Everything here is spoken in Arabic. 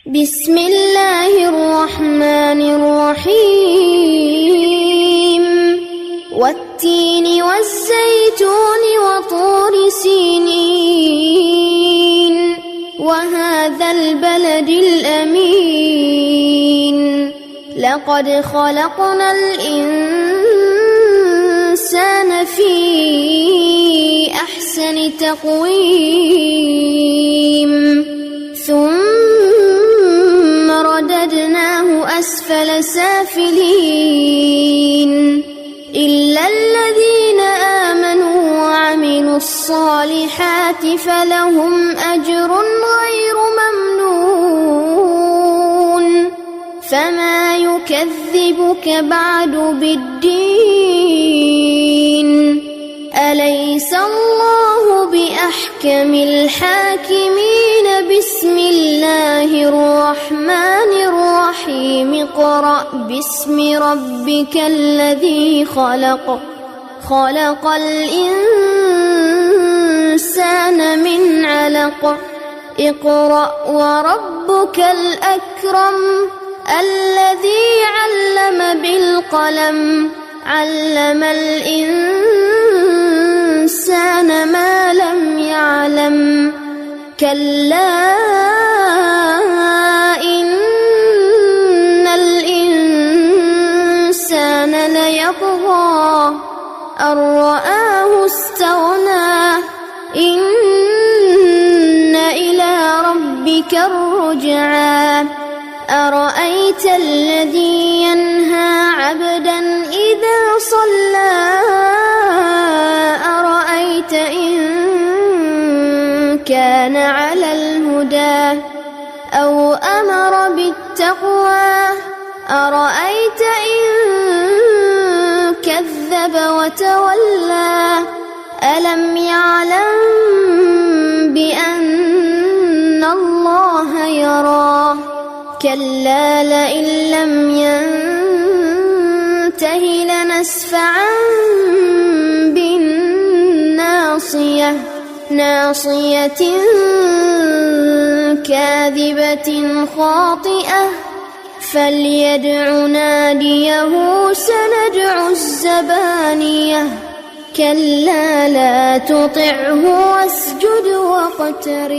بسم الله الرحمن الرحيم والتين والزيتون وطور سينين وهذا البلد الأمين لقد خلقنا الإنسان في أحسن تقويم ثم رددناه أسفل سافلين إلا الذين آمنوا وعملوا الصالحات فلهم أجر غير ممنون فما يكذبك بعد بالدين أليس الله بأحكم الحاكمين بسم الله الرحمن الرحيم اقرأ باسم ربك الذي خلق خلق الإنسان من علق اقرأ وربك الأكرم الذي علم بالقلم علم الإنسان ما لم يعلم كلا إن الإنسان ليطغى أن رآه استغنى إن إلى ربك الرجعى أرأيت الذي ينهى عبدا إذا صلى أرأيت إن كان على الهدى أو أمر بالتقوى أرأيت إن كذب وتولى ألم يعلم بأن الله يرى كلا لئن لم ينته لنسفعا بالناصية ناصية كاذبة خاطئة فليدع ناديه سندع الزبانية كلا لا تطعه واسجد واقترب